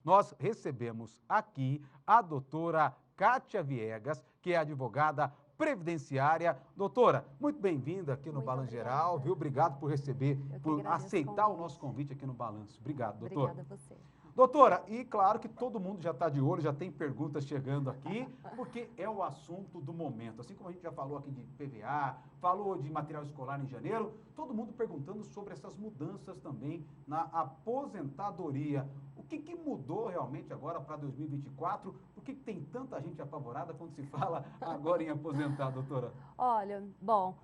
nós recebemos aqui a doutora Kátia Viegas, que é advogada previdenciária. Doutora, muito bem-vinda aqui no Balanço Geral, viu? Obrigado por receber, por aceitar o nosso convite aqui no Balanço. Obrigado, doutora. Obrigada a você. Doutora, e claro que todo mundo já está de olho, já tem perguntas chegando aqui, porque é o assunto do momento. Assim como a gente já falou aqui de PVA, falou de material escolar em janeiro, todo mundo perguntando sobre essas mudanças também na aposentadoria. O que mudou realmente agora para 2024? Por que tem tanta gente apavorada quando se fala agora em aposentar, doutora? Olha, bom,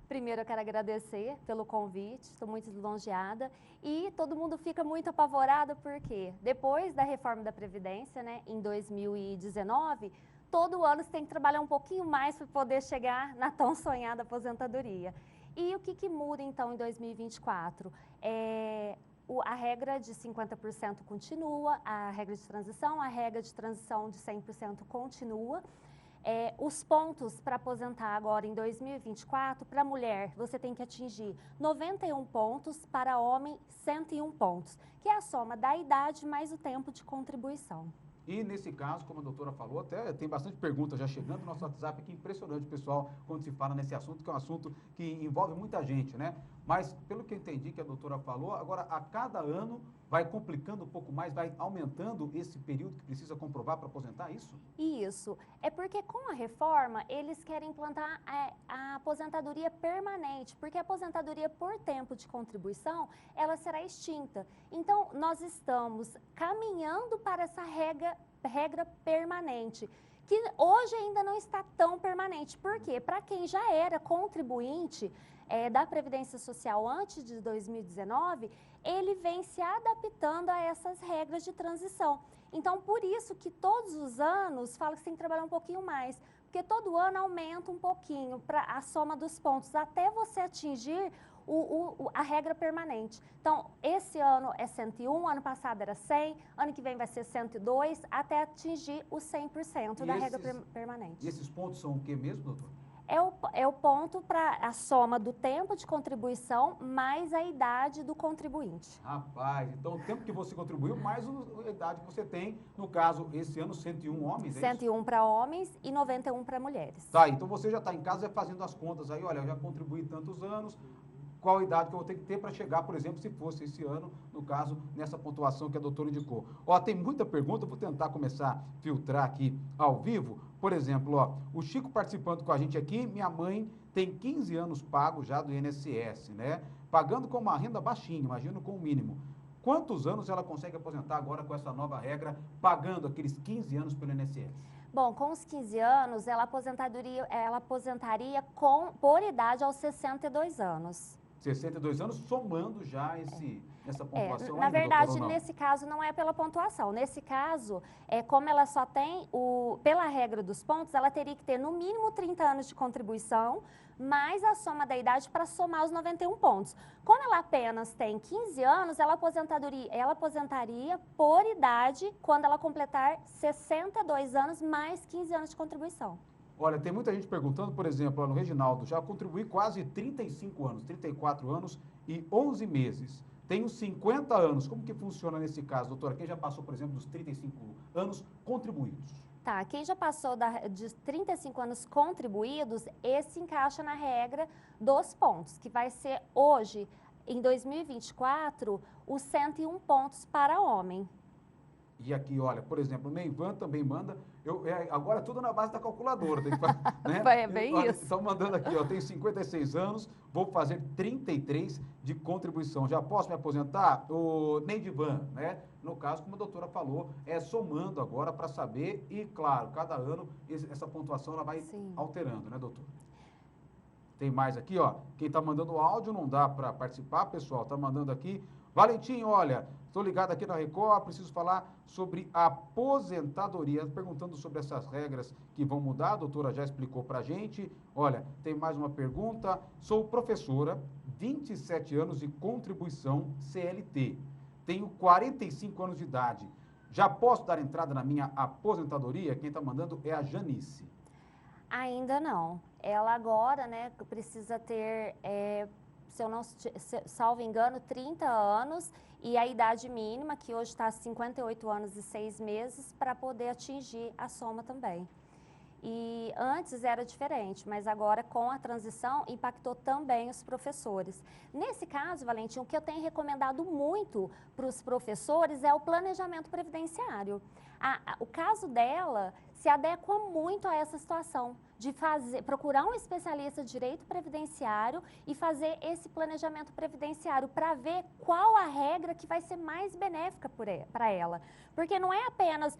primeiro eu quero agradecer pelo convite, estou muito lisonjeada e todo mundo fica muito apavorado porque depois da reforma da Previdência, né, em 2019, todo ano você tem que trabalhar um pouquinho mais para poder chegar na tão sonhada aposentadoria. E o que muda então em 2024? A regra de 50% continua, a regra de transição de 100% continua. Os pontos para aposentar agora em 2024, para mulher, você tem que atingir 91 pontos, para homem, 101 pontos, que é a soma da idade mais o tempo de contribuição. E nesse caso, como a doutora falou, até tem bastante perguntas já chegando no nosso WhatsApp, que é impressionante, pessoal, quando se fala nesse assunto, que é um assunto que envolve muita gente, né? Mas, pelo que eu entendi que a doutora falou, agora a cada ano vai complicando um pouco mais, vai aumentando esse período que precisa comprovar para aposentar, isso? Isso. É porque com a reforma, eles querem implantar a aposentadoria permanente, porque a aposentadoria por tempo de contribuição, ela será extinta. Então, nós estamos caminhando para essa regra permanente, que hoje ainda não está tão permanente. Por quê? Para quem já era contribuinte da Previdência Social antes de 2019, ele vem se adaptando a essas regras de transição. Então, por isso que todos os anos fala que você tem que trabalhar um pouquinho mais, porque todo ano aumenta um pouquinho para a soma dos pontos, até você atingir a regra permanente. Então, esse ano é 101, ano passado era 100, ano que vem vai ser 102, até atingir o 100% da regra permanente. E esses pontos são o que mesmo, doutor? É o ponto para a soma do tempo de contribuição mais a idade do contribuinte. Rapaz, então o tempo que você contribuiu mais a idade que você tem, no caso, esse ano, 101 homens, é 101 para homens e 91 para mulheres. Tá, então você já está em casa fazendo as contas aí, olha, eu já contribuí tantos anos, qual a idade que eu vou ter que ter para chegar, por exemplo, se fosse esse ano, no caso, nessa pontuação que a doutora indicou. Ó, tem muita pergunta, eu vou tentar começar a filtrar aqui ao vivo. Por exemplo, ó, o Chico participando com a gente aqui, minha mãe tem 15 anos pago já do INSS, né? Pagando com uma renda baixinha, imagino com o mínimo. Quantos anos ela consegue aposentar agora com essa nova regra, pagando aqueles 15 anos pelo INSS? Bom, com os 15 anos, ela aposentaria por idade aos 62 anos. 62 anos, somando já essa pontuação. Na verdade, nesse caso, não é pela pontuação. Nesse caso, como ela só tem, pela regra dos pontos, ela teria que ter no mínimo 30 anos de contribuição, mais a soma da idade para somar os 91 pontos. Como ela apenas tem 15 anos, ela aposentaria por idade quando ela completar 62 anos, mais 15 anos de contribuição. Olha, tem muita gente perguntando, por exemplo, no Reginaldo, já contribuí quase 35 anos, 34 anos e 11 meses. Tenho 50 anos. Como que funciona nesse caso, doutora? Quem já passou, por exemplo, dos 35 anos contribuídos? Tá, quem já passou de 35 anos contribuídos, esse encaixa na regra dos pontos, que vai ser hoje, em 2024, os 101 pontos para homem. E aqui, olha, por exemplo, o Neivan também manda, agora é tudo na base da calculadora, né? É bem isso. Estão mandando aqui, ó, tenho 56 anos, vou fazer 33 de contribuição, já posso me aposentar? O Neivan, né? No caso, como a doutora falou, somando agora para saber e, claro, cada ano essa pontuação ela vai alterando, né, doutor? Tem mais aqui, ó, quem está mandando áudio não dá para participar, pessoal, está mandando aqui. Valentim, olha, estou ligado aqui na Record, preciso falar sobre a aposentadoria, perguntando sobre essas regras que vão mudar, a doutora já explicou para a gente. Olha, tem mais uma pergunta, sou professora, 27 anos de contribuição CLT, tenho 45 anos de idade, já posso dar entrada na minha aposentadoria? Quem está mandando é a Janice. Ainda não. Ela agora, né, precisa ter se eu não salvo engano, 30 anos e a idade mínima, que hoje está 58 anos e 6 meses, para poder atingir a soma também. E antes era diferente, mas agora com a transição impactou também os professores. Nesse caso, Valentim, o que eu tenho recomendado muito para os professores é o planejamento previdenciário. O caso dela se adequa muito a essa situação de procurar um especialista de direito previdenciário e fazer esse planejamento previdenciário para ver qual a regra que vai ser mais benéfica para ela. Porque não é apenas,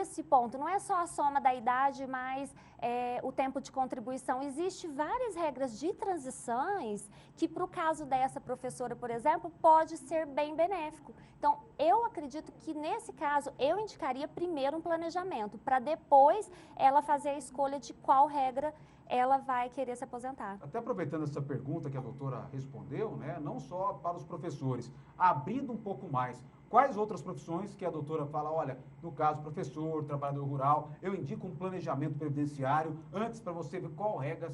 esse ponto, não é só a soma da idade mais o tempo de contribuição. Existem várias regras de transições que, para o caso dessa professora, por exemplo, pode ser bem benéfico. Então, eu acredito que nesse caso, eu indicaria primeiro um planejamento, para depois ela fazer a escolha de qual regra ela vai querer se aposentar. Até aproveitando essa pergunta que a doutora respondeu, né, não só para os professores, abrindo um pouco mais, quais outras profissões que a doutora fala, olha, no caso professor, trabalhador rural, eu indico um planejamento previdenciário antes para você ver qual regra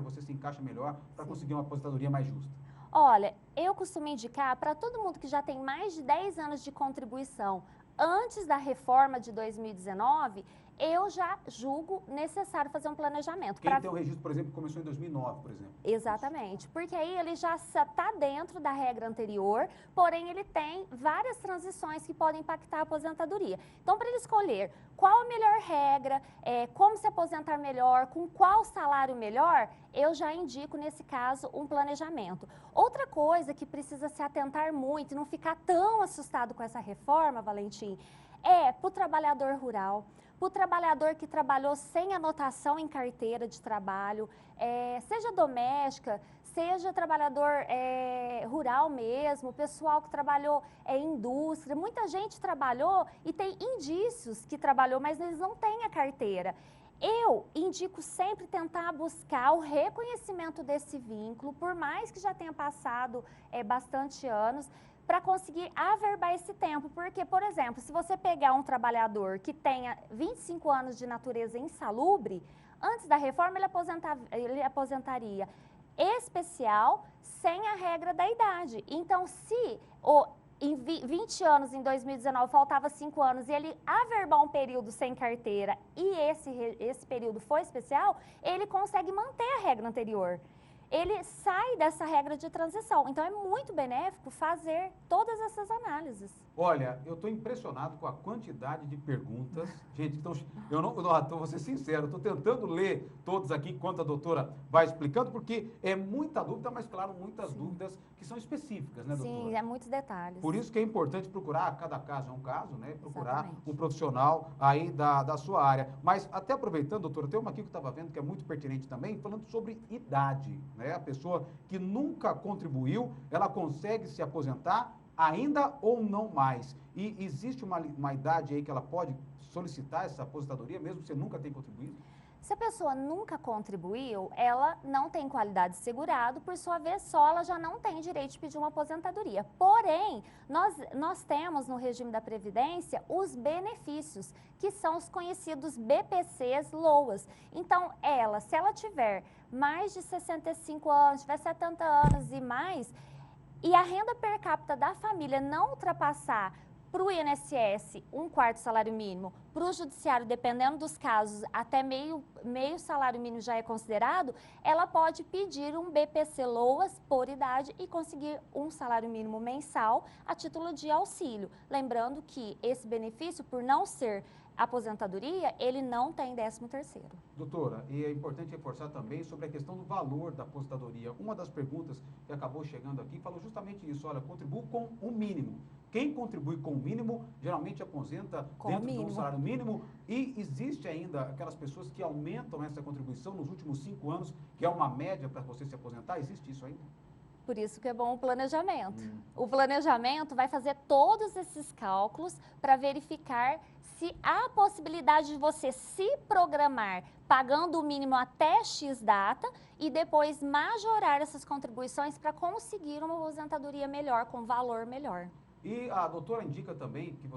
você se encaixa melhor para conseguir uma aposentadoria mais justa? Olha, eu costumo indicar para todo mundo que já tem mais de 10 anos de contribuição antes da reforma de 2019, eu já julgo necessário fazer um planejamento. Quem tem o registro, por exemplo, começou em 2009, por exemplo. Exatamente, porque aí ele já está dentro da regra anterior, porém ele tem várias transições que podem impactar a aposentadoria. Então, para ele escolher qual a melhor regra, como se aposentar melhor, com qual salário melhor, eu já indico, nesse caso, um planejamento. Outra coisa que precisa se atentar muito e não ficar tão assustado com essa reforma, Valentim, é para o trabalhador rural, para o trabalhador que trabalhou sem anotação em carteira de trabalho, seja doméstica, seja trabalhador rural mesmo, pessoal que trabalhou em indústria. Muita gente trabalhou e tem indícios que trabalhou, mas eles não têm a carteira. Eu indico sempre tentar buscar o reconhecimento desse vínculo, por mais que já tenha passado bastante anos, para conseguir averbar esse tempo. Porque, por exemplo, se você pegar um trabalhador que tenha 25 anos de natureza insalubre, antes da reforma ele aposentaria especial sem a regra da idade. Então, se em 20 anos, em 2019, faltava 5 anos e ele averbar um período sem carteira e esse período foi especial, ele consegue manter a regra anterior. Ele sai dessa regra de transição. Então, é muito benéfico fazer todas essas análises. Olha, eu estou impressionado com a quantidade de perguntas. Gente, então, vou ser sincero, estou tentando ler todos aqui enquanto a doutora vai explicando, porque é muita dúvida, mas, claro, muitas dúvidas que são específicas, né, doutora? Sim, é muitos detalhes. Por isso que é importante procurar, cada caso é um caso, né? Procurar Exatamente. um profissional aí da sua área. Mas, até aproveitando, doutora, tem uma aqui que eu estava vendo que é muito pertinente também, falando sobre idade, né? A pessoa que nunca contribuiu, ela consegue se aposentar ainda ou não mais. E existe uma idade aí que ela pode solicitar essa aposentadoria, mesmo que você nunca tenha contribuído? Se a pessoa nunca contribuiu, ela não tem qualidade de segurado, por sua vez só, ela já não tem direito de pedir uma aposentadoria. Porém, nós temos no regime da Previdência os benefícios, que são os conhecidos BPCs LOAS. Então, se ela tiver mais de 65 anos, tiver 70 anos e mais, e a renda per capita da família não ultrapassar para o INSS, 1/4 salário mínimo, para o judiciário, dependendo dos casos, até meio salário mínimo já é considerado, ela pode pedir um BPC LOAS por idade e conseguir um salário mínimo mensal a título de auxílio. Lembrando que esse benefício, por não ser aposentadoria, ele não tem 13º. Doutora, e é importante reforçar também sobre a questão do valor da aposentadoria. Uma das perguntas que acabou chegando aqui falou justamente isso, olha, contribuo com o mínimo. Quem contribui com o mínimo, geralmente aposenta dentro de um salário mínimo, e existe ainda aquelas pessoas que aumentam essa contribuição nos últimos 5 anos, que é uma média para você se aposentar, existe isso ainda? Por isso que é bom o planejamento. O planejamento vai fazer todos esses cálculos para verificar se há a possibilidade de você se programar pagando o mínimo até X data e depois majorar essas contribuições para conseguir uma aposentadoria melhor, com valor melhor. E a doutora indica também que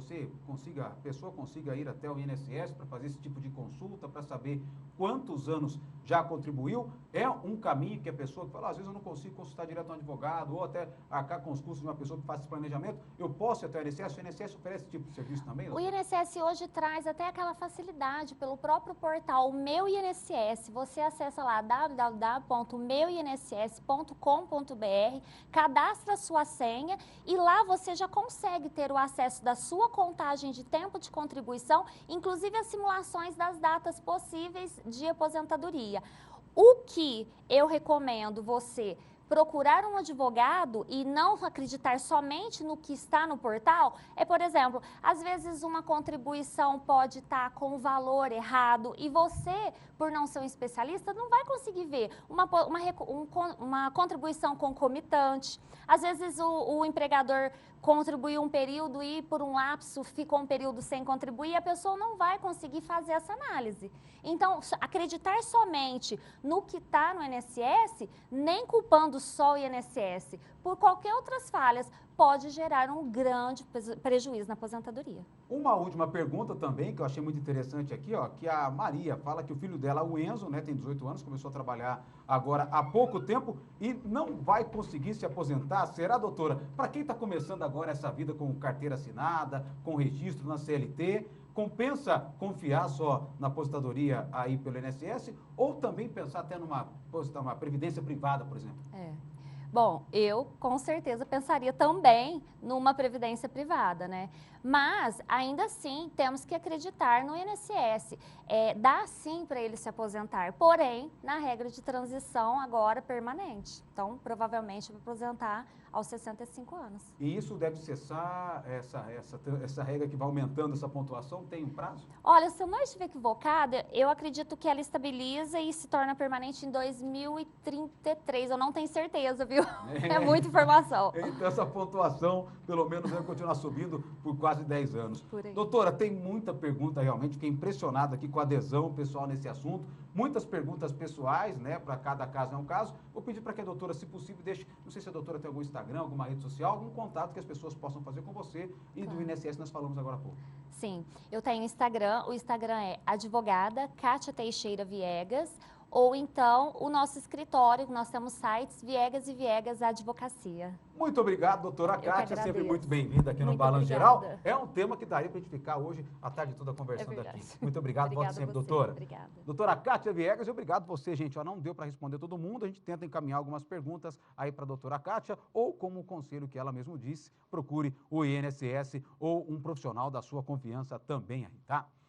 a pessoa consiga ir até o INSS para fazer esse tipo de consulta, para saber quantos anos já contribuiu. É um caminho que a pessoa que fala, às vezes eu não consigo consultar direto um advogado, ou até arcar com os custos de uma pessoa que faz esse planejamento, eu posso ir até o INSS? O INSS oferece esse tipo de serviço também, O doutora? INSS hoje traz até aquela facilidade pelo próprio portal Meu INSS. Você acessa lá www.meuinss.com.br, cadastra sua senha e lá você já consegue ter o acesso da sua contagem de tempo de contribuição, inclusive as simulações das datas possíveis de aposentadoria. O que eu recomendo você procurar um advogado e não acreditar somente no que está no portal é, por exemplo, às vezes uma contribuição pode estar com o valor errado e você, por não ser um especialista, não vai conseguir ver uma contribuição concomitante. Às vezes o empregador contribuiu um período e por um lapso ficou um período sem contribuir e a pessoa não vai conseguir fazer essa análise. Então, acreditar somente no que está no INSS, nem culpando só o INSS, por qualquer outras falhas, pode gerar um grande prejuízo na aposentadoria. Uma última pergunta também, que eu achei muito interessante aqui, ó, que a Maria fala que o filho dela, o Enzo, né, tem 18 anos, começou a trabalhar agora há pouco tempo e não vai conseguir se aposentar. Será, doutora? Para quem está começando agora essa vida com carteira assinada, com registro na CLT, compensa confiar só na aposentadoria aí pelo INSS ou também pensar até uma previdência privada, por exemplo? Bom, eu com certeza pensaria também numa previdência privada, né? Mas, ainda assim, temos que acreditar no INSS. Dá sim para ele se aposentar, porém, na regra de transição agora permanente. Então, provavelmente vai aposentar aos 65 anos. E isso deve cessar, essa regra que vai aumentando essa pontuação, tem um prazo? Olha, se eu não estiver equivocada, eu acredito que ela estabiliza e se torna permanente em 2033. Eu não tenho certeza, viu? É muita informação. Então, essa pontuação, pelo menos, vai continuar subindo por quase 10 anos. Por aí. Doutora, tem muita pergunta realmente, fiquei impressionado aqui com a adesão pessoal nesse assunto. Muitas perguntas pessoais, né? Para cada caso é um caso. Vou pedir para que a doutora, se possível, deixe, não sei se a doutora tem algum Instagram, alguma rede social, algum contato que as pessoas possam fazer com você e do INSS nós falamos agora há pouco. Sim, eu tenho Instagram, o Instagram é advogada Kátia Teixeira Viegas, ou então o nosso escritório, nós temos sites Viegas e Viegas Advocacia. Muito obrigado, doutora Kátia, sempre muito bem-vinda aqui no Balanço Geral. É um tema que daria para a gente ficar hoje a tarde toda conversando aqui. Muito obrigado, volte sempre, doutora. Obrigada. Doutora Kátia Viegas, obrigado você, gente. Ó, não deu para responder todo mundo, a gente tenta encaminhar algumas perguntas aí para a doutora Kátia, ou como o conselho que ela mesmo disse, procure o INSS ou um profissional da sua confiança também aí, tá?